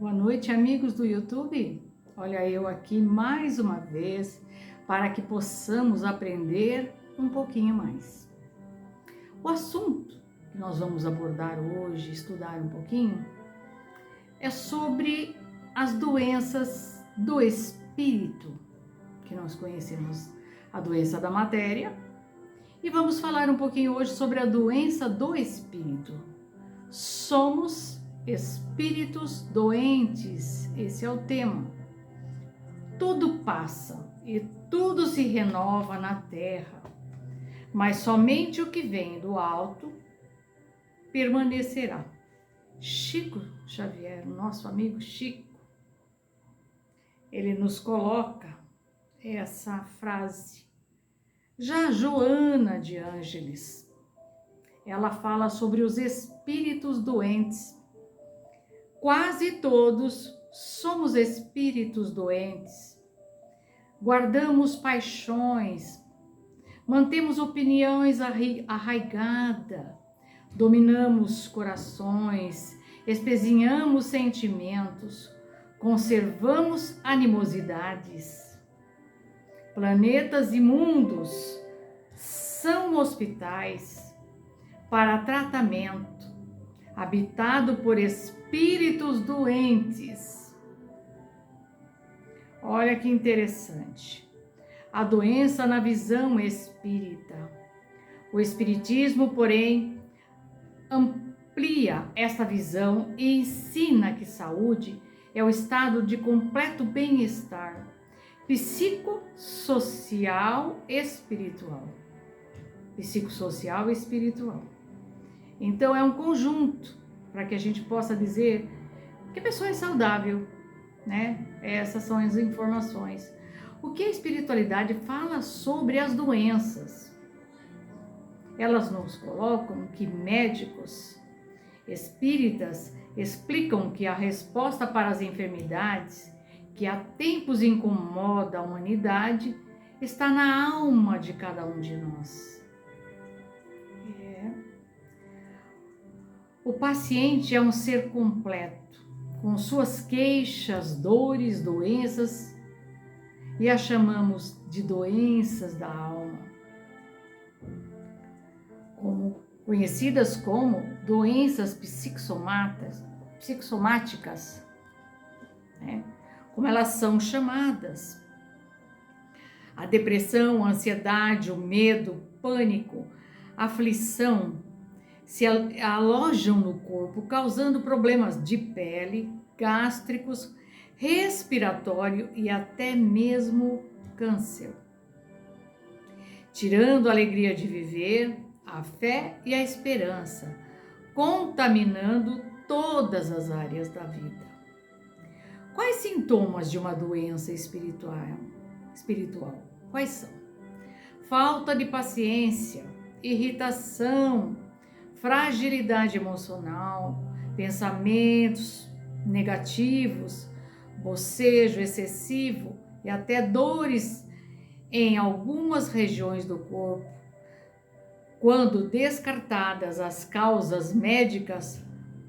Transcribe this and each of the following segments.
Boa noite, amigos do YouTube. Olha eu aqui mais uma vez para que possamos aprender um pouquinho mais. O assunto que nós vamos abordar hoje, estudar um pouquinho, é sobre as doenças do espírito, que nós conhecemos a doença da matéria, e vamos falar um pouquinho hoje sobre a doença do espírito. Somos espíritos doentes, esse é o tema. Tudo passa e tudo se renova na terra, mas somente o que vem do alto permanecerá. Chico Xavier, nosso amigo Chico, ele nos coloca essa frase. Já Joana de Ângeles, ela fala sobre os espíritos doentes. Quase todos somos espíritos doentes. Guardamos paixões, mantemos opiniões arraigadas, dominamos corações, espezinhamos sentimentos, conservamos animosidades. Planetas imundos são hospitais para tratamento, habitado por espíritos doentes. Olha que interessante. A doença na visão espírita. O espiritismo, porém, amplia essa visão e ensina que saúde é o estado de completo bem-estar psicossocial espiritual. Psicossocial e espiritual. Então é um conjunto para que a gente possa dizer que a pessoa é saudável, né? Essas são as informações. O que a espiritualidade fala sobre as doenças? Elas nos colocam que médicos espíritas explicam que a resposta para as enfermidades que há tempos incomoda a humanidade está na alma de cada um de nós. O paciente é um ser completo, com suas queixas, dores, doenças, e as chamamos de doenças da alma, conhecidas como doenças psicossomáticas, né? Como elas são chamadas. A depressão, a ansiedade, o medo, o pânico, a aflição se alojam no corpo, causando problemas de pele, gástricos, respiratório e até mesmo câncer. Tirando a alegria de viver, a fé e a esperança, contaminando todas as áreas da vida. Quais sintomas de uma doença espiritual? Quais são? Falta de paciência, irritação, fragilidade emocional, pensamentos negativos, bocejo excessivo e até dores em algumas regiões do corpo. Quando descartadas as causas médicas,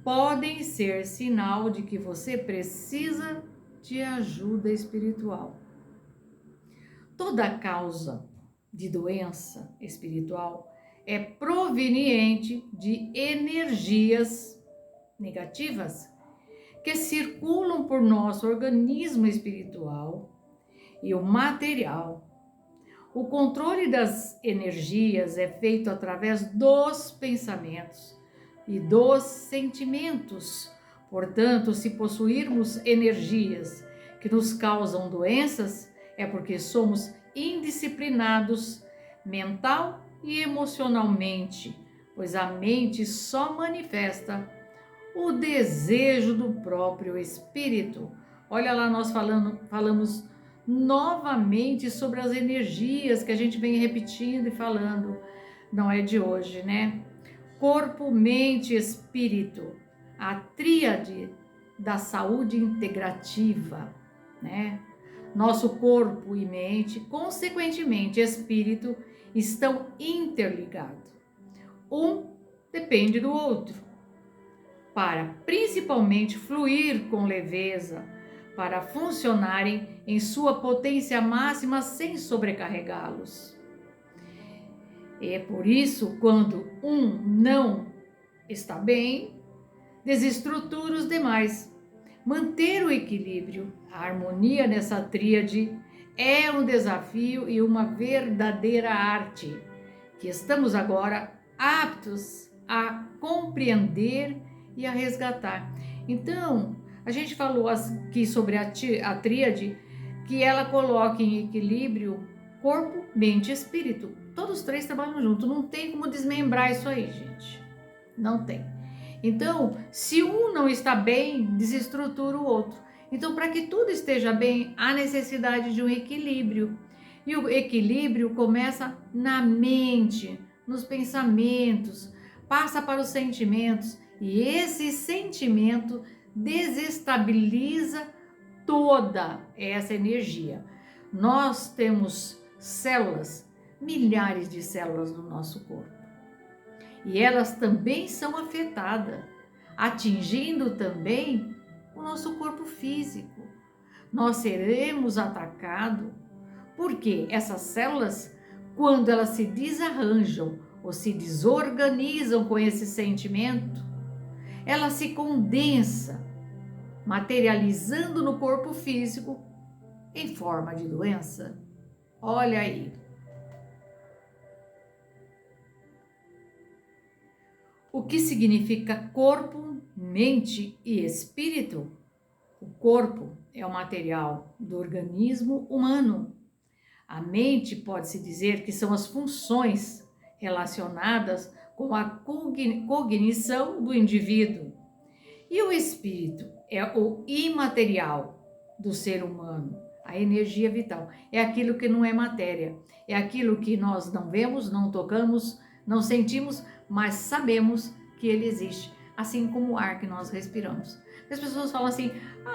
podem ser sinal de que você precisa de ajuda espiritual. Toda causa de doença espiritual é proveniente de energias negativas que circulam por nosso organismo espiritual e o material. O controle das energias é feito através dos pensamentos e dos sentimentos. Portanto, se possuirmos energias que nos causam doenças, é porque somos indisciplinados mental e emocionalmente, pois a mente só manifesta o desejo do próprio espírito. Olha lá, nós falamos novamente sobre as energias que a gente vem repetindo e falando, não é de hoje, né? Corpo, mente, espírito, a tríade da saúde integrativa, né? Nosso corpo e mente, consequentemente espírito, estão interligados. Um depende do outro. para principalmente fluir com leveza, para funcionarem em sua potência máxima sem sobrecarregá-los. É por isso, quando um não está bem, desestrutura os demais. Manter o equilíbrio, a harmonia nessa tríade é um desafio e uma verdadeira arte que estamos agora aptos a compreender e a resgatar. Então, a gente falou aqui sobre a tríade, que ela coloca em equilíbrio corpo, mente e espírito. Todos os três trabalham junto, não tem como desmembrar isso aí, gente. Não tem. Então, se um não está bem, desestrutura o outro. Então, para que tudo esteja bem, há necessidade de um equilíbrio. E o equilíbrio começa na mente, nos pensamentos, passa para os sentimentos, e esse sentimento desestabiliza toda essa energia. Nós temos células, milhares de células no nosso corpo, e elas também são afetadas, atingindo também o nosso corpo físico. Nós seremos atacados porque essas células, quando elas se desarranjam ou se desorganizam com esse sentimento, ela se condensa, materializando no corpo físico em forma de doença. Olha aí. O que significa corpo, mente e espírito? O corpo é o material do organismo humano. A mente pode-se dizer que são as funções relacionadas com a cognição do indivíduo. E o espírito é o imaterial do ser humano, a energia vital. É aquilo que não é matéria, é aquilo que nós não vemos, não tocamos, não sentimos, mas sabemos que ele existe, assim como o ar que nós respiramos. As pessoas falam assim,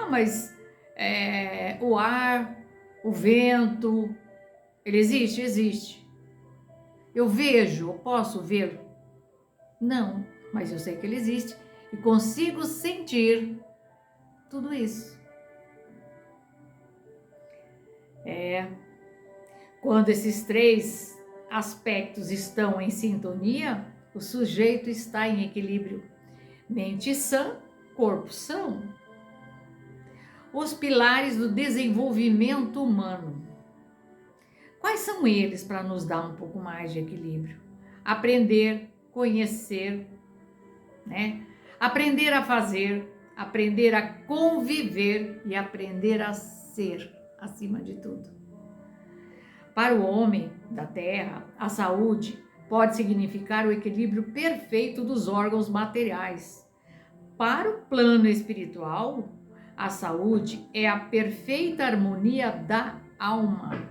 mas o ar, o vento, ele existe? Existe. Eu vejo, eu posso vê-lo? Não, mas eu sei que ele existe e consigo sentir tudo isso. Quando esses três aspectos estão em sintonia, o sujeito está em equilíbrio. Mente sã, corpo são. Os pilares do desenvolvimento humano. Quais são eles para nos dar um pouco mais de equilíbrio? Aprender, conhecer, né? Aprender a fazer, aprender a conviver e aprender a ser, acima de tudo. Para o homem da Terra, a saúde pode significar o equilíbrio perfeito dos órgãos materiais. Para o plano espiritual, a saúde é a perfeita harmonia da alma,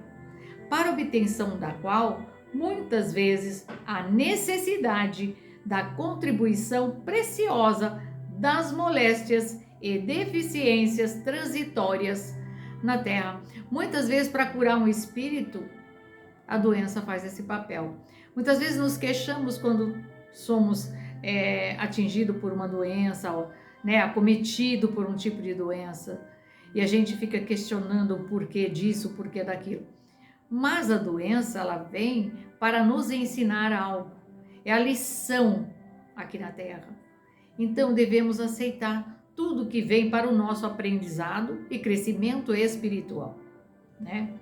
para a obtenção da qual, muitas vezes, há necessidade da contribuição preciosa das moléstias e deficiências transitórias na Terra. Muitas vezes, para curar um espírito, a doença faz esse papel. Muitas vezes nos queixamos quando somos atingidos por uma doença, né, acometido por um tipo de doença, e a gente fica questionando o porquê disso, o porquê daquilo. Mas a doença, ela vem para nos ensinar algo. É a lição aqui na Terra. Então devemos aceitar tudo que vem para o nosso aprendizado e crescimento espiritual, né?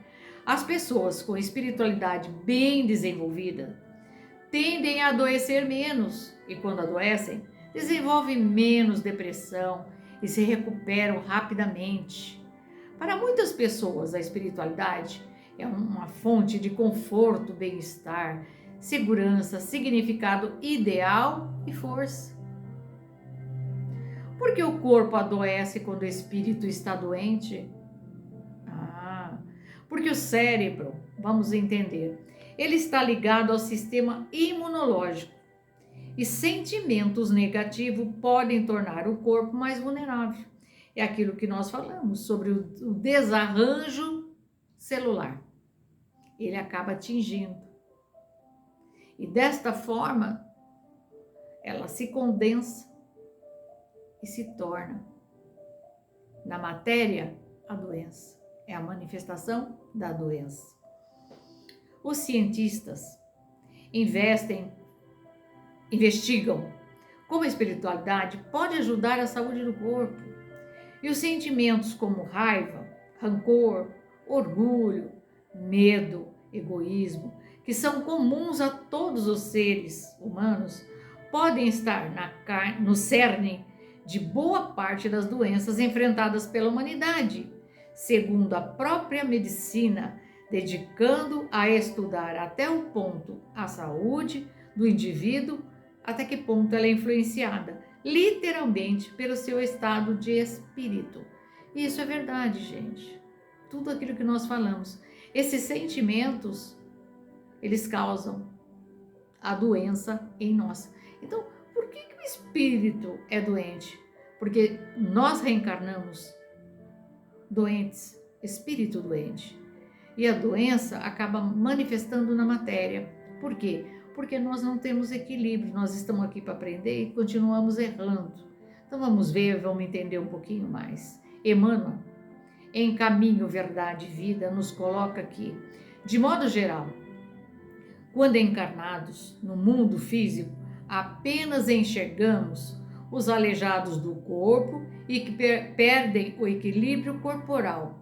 As pessoas com espiritualidade bem desenvolvida tendem a adoecer menos e, quando adoecem, desenvolvem menos depressão e se recuperam rapidamente. Para muitas pessoas, a espiritualidade é uma fonte de conforto, bem-estar, segurança, significado ideal e força. Por que o corpo adoece quando o espírito está doente? Porque o cérebro, vamos entender, ele está ligado ao sistema imunológico e sentimentos negativos podem tornar o corpo mais vulnerável. É aquilo que nós falamos sobre o desarranjo celular. Ele acaba atingindo. E desta forma, ela se condensa. e se torna, na matéria, a doença. É a manifestação da doença. Os cientistas investigam como a espiritualidade pode ajudar a saúde do corpo. E os sentimentos como raiva, rancor, orgulho, medo, egoísmo, que são comuns a todos os seres humanos, podem estar no cerne de boa parte das doenças enfrentadas pela humanidade, segundo a própria medicina, dedicando a estudar até o ponto a saúde do indivíduo, até que ponto ela é influenciada, literalmente, pelo seu estado de espírito. E isso é verdade, gente. Tudo aquilo que nós falamos. Esses sentimentos, eles causam a doença em nós. Então, por que o espírito é doente? Porque nós reencarnamos doentes, espírito doente. E a doença acaba manifestando na matéria. Por quê? Porque nós não temos equilíbrio, nós estamos aqui para aprender e continuamos errando. Então vamos ver, vamos entender um pouquinho mais. Emmanuel, em Caminho, Verdade e Vida, nos coloca aqui, de modo geral, quando encarnados no mundo físico, apenas enxergamos os aleijados do corpo e que perdem o equilíbrio corporal.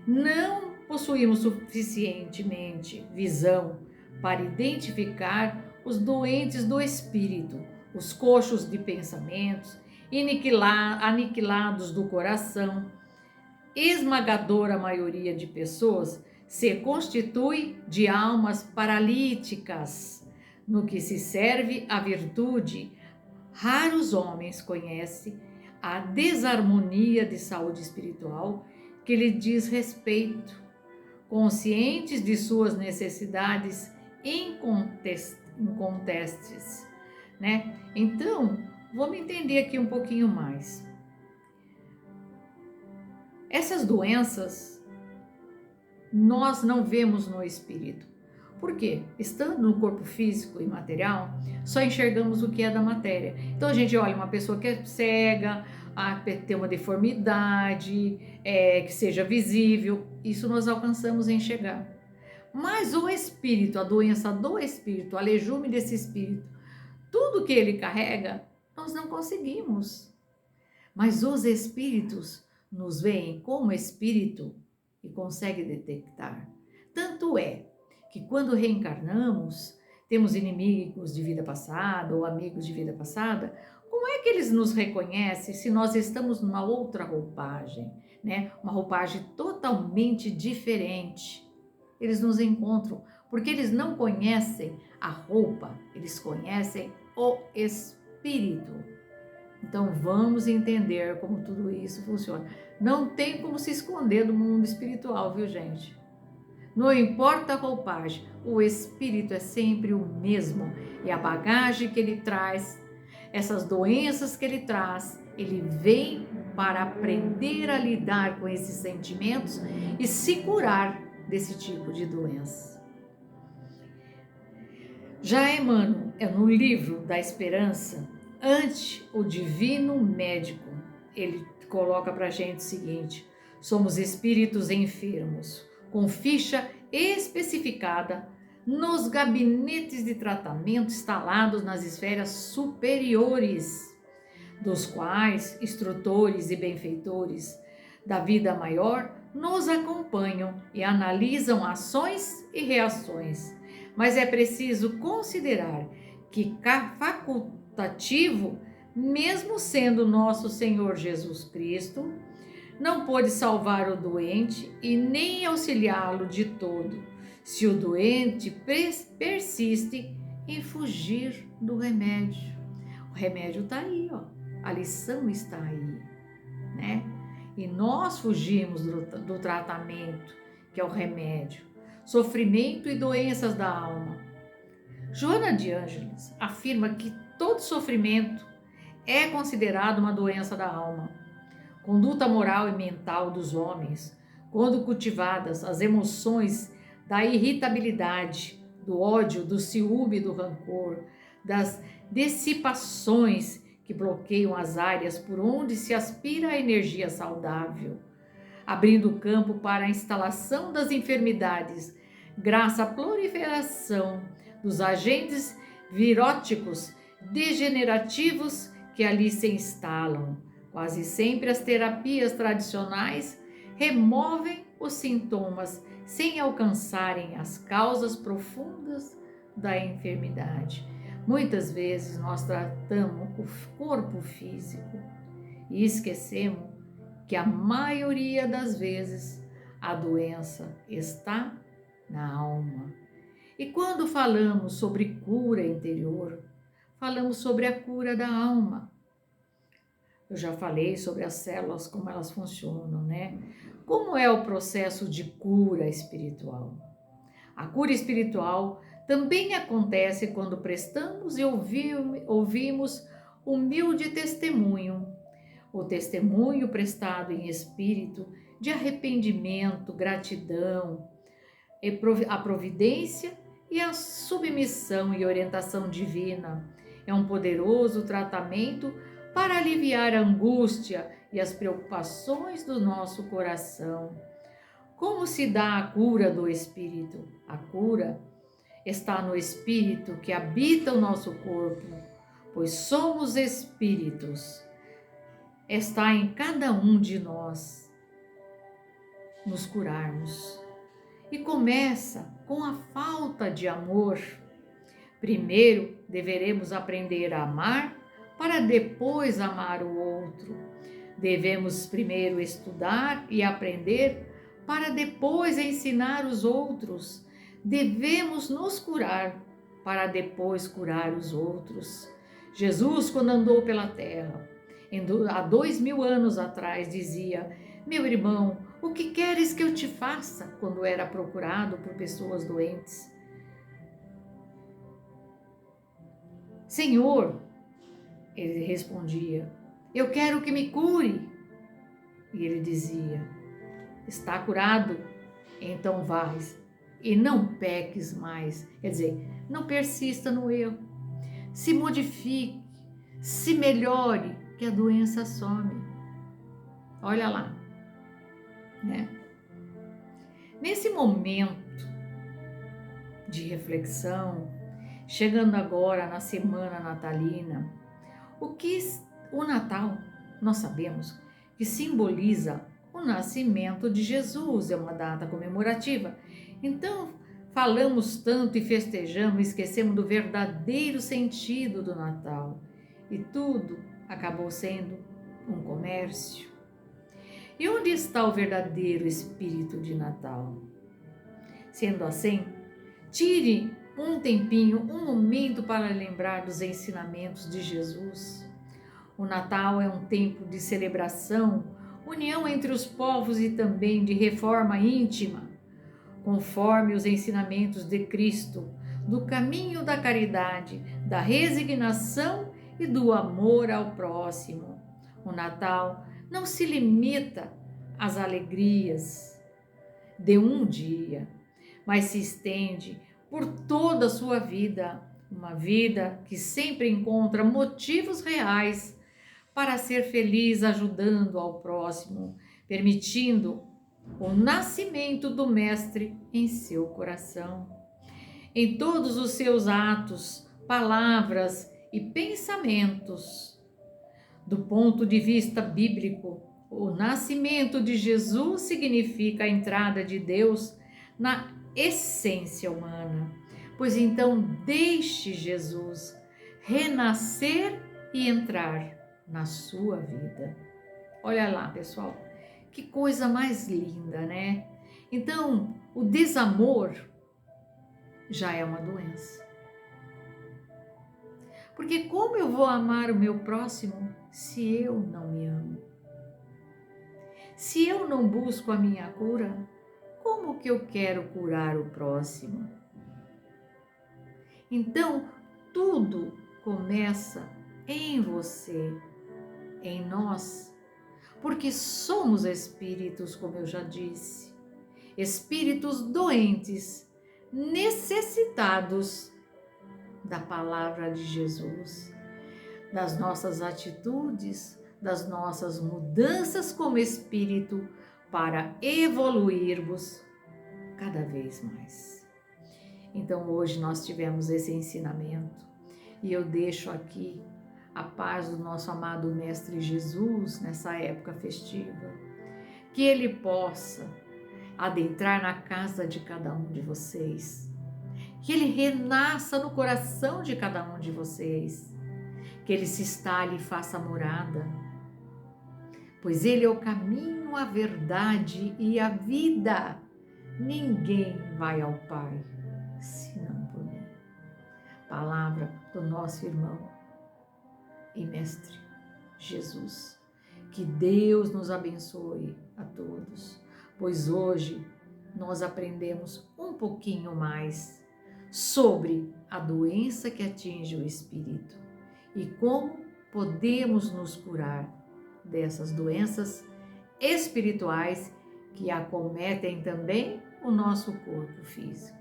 Não possuímos suficientemente visão para identificar os doentes do espírito, os coxos de pensamentos, aniquilados do coração. Esmagadora maioria de pessoas se constitui de almas paralíticas, no que se serve a virtude. Raros homens conhecem a desarmonia de saúde espiritual que lhe diz respeito, conscientes de suas necessidades incontestes, né? Então, vamos entender aqui um pouquinho mais. Essas doenças nós não vemos no espírito. Por quê? Estando no corpo físico e material, só enxergamos o que é da matéria. Então a gente olha uma pessoa que é cega, tem uma deformidade, que seja visível, isso nós alcançamos a enxergar. Mas o espírito, a doença do espírito, a lejume desse espírito, tudo que ele carrega, nós não conseguimos. Mas os espíritos nos veem como espírito e conseguem detectar. Tanto é que quando reencarnamos, temos inimigos de vida passada ou amigos de vida passada, como é que eles nos reconhecem se nós estamos numa outra roupagem, né? Uma roupagem totalmente diferente. Eles nos encontram, porque eles não conhecem a roupa, eles conhecem o espírito. Então vamos entender como tudo isso funciona. Não tem como se esconder do mundo espiritual, viu, gente? Não importa a roupagem, o espírito é sempre o mesmo. E a bagagem que ele traz, essas doenças que ele traz, ele vem para aprender a lidar com esses sentimentos e se curar desse tipo de doença. Já Emmanuel, no livro da Esperança, ante o Divino Médico, ele coloca para a gente o seguinte: somos espíritos enfermos, com ficha especificada nos gabinetes de tratamento instalados nas esferas superiores, dos quais instrutores e benfeitores da vida maior nos acompanham e analisam ações e reações. Mas é preciso considerar que facultativo, mesmo sendo nosso Senhor Jesus Cristo, não pôde salvar o doente e nem auxiliá-lo de todo, se o doente persiste em fugir do remédio. O remédio está aí, ó. A lição está aí, né? E nós fugimos do tratamento, que é o remédio, sofrimento e doenças da alma. Joana de Ângeles afirma que todo sofrimento é considerado uma doença da alma. Conduta moral e mental dos homens, quando cultivadas as emoções da irritabilidade, do ódio, do ciúme, do rancor, das dissipações que bloqueiam as áreas por onde se aspira a energia saudável, abrindo campo para a instalação das enfermidades, graças à proliferação dos agentes viróticos degenerativos que ali se instalam. Quase sempre as terapias tradicionais removem os sintomas sem alcançarem as causas profundas da enfermidade. Muitas vezes nós tratamos o corpo físico e esquecemos que a maioria das vezes a doença está na alma. E quando falamos sobre cura interior, falamos sobre a cura da alma. Eu já falei sobre as células, como elas funcionam, né? Como é o processo de cura espiritual? A cura espiritual também acontece quando prestamos e ouvimos humilde testemunho. O testemunho prestado em espírito de arrependimento, gratidão, a providência e a submissão e orientação divina. É um poderoso tratamento para aliviar a angústia e as preocupações do nosso coração. Como se dá a cura do espírito? A cura está no espírito que habita o nosso corpo, pois somos espíritos. Está em cada um de nós nos curarmos. E começa com a falta de amor. Primeiro, deveremos aprender a amar para depois amar o outro. Devemos primeiro estudar e aprender para depois ensinar os outros. Devemos nos curar para depois curar os outros. Jesus, quando andou pela terra, há 2000 anos atrás, dizia: meu irmão, o que queres que eu te faça? Quando era procurado por pessoas doentes. Senhor, ele respondia, eu quero que me cure. E ele dizia, está curado? Então vais e não peques mais. Quer dizer, não persista no erro. Se modifique, se melhore, que a doença some. Olha lá, né? Nesse momento de reflexão, chegando agora na semana natalina, o Natal, nós sabemos que simboliza o nascimento de Jesus, é uma data comemorativa. Então, falamos tanto e festejamos, esquecemos do verdadeiro sentido do Natal. E tudo acabou sendo um comércio. E onde está o verdadeiro espírito de Natal? Sendo assim, tire um tempinho, um momento para lembrar dos ensinamentos de Jesus. O Natal é um tempo de celebração, união entre os povos e também de reforma íntima, conforme os ensinamentos de Cristo, do caminho da caridade, da resignação e do amor ao próximo. O Natal não se limita às alegrias de um dia, mas se estende por toda a sua vida, uma vida que sempre encontra motivos reais para ser feliz, ajudando ao próximo, permitindo o nascimento do Mestre em seu coração. Em todos os seus atos, palavras e pensamentos. Do ponto de vista bíblico, o nascimento de Jesus significa a entrada de Deus na essência humana. Pois então, deixe Jesus renascer e entrar na sua vida. Olha lá, pessoal, que coisa mais linda, né? Então, o desamor já é uma doença. Porque como eu vou amar o meu próximo se eu não me amo? Se eu não busco a minha cura, como que eu quero curar o próximo? Então, tudo começa em você, em nós, porque somos espíritos, como eu já disse, espíritos doentes, necessitados da palavra de Jesus, das nossas atitudes, das nossas mudanças como espírito para evoluirmos cada vez mais. Então hoje nós tivemos esse ensinamento e eu deixo aqui a paz do nosso amado Mestre Jesus nessa época festiva, que Ele possa adentrar na casa de cada um de vocês, que Ele renasça no coração de cada um de vocês, que Ele se instale e faça morada, pois Ele é o caminho, a verdade e a vida. Ninguém vai ao Pai senão por mim. Palavra do nosso irmão e Mestre Jesus. Que Deus nos abençoe a todos, pois hoje nós aprendemos um pouquinho mais sobre a doença que atinge o espírito e como podemos nos curar dessas doenças espirituais que acometem também o nosso corpo físico.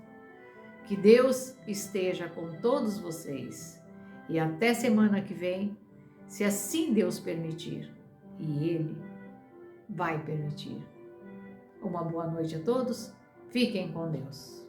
Que Deus esteja com todos vocês e até semana que vem, se assim Deus permitir, e Ele vai permitir. Uma boa noite a todos, fiquem com Deus.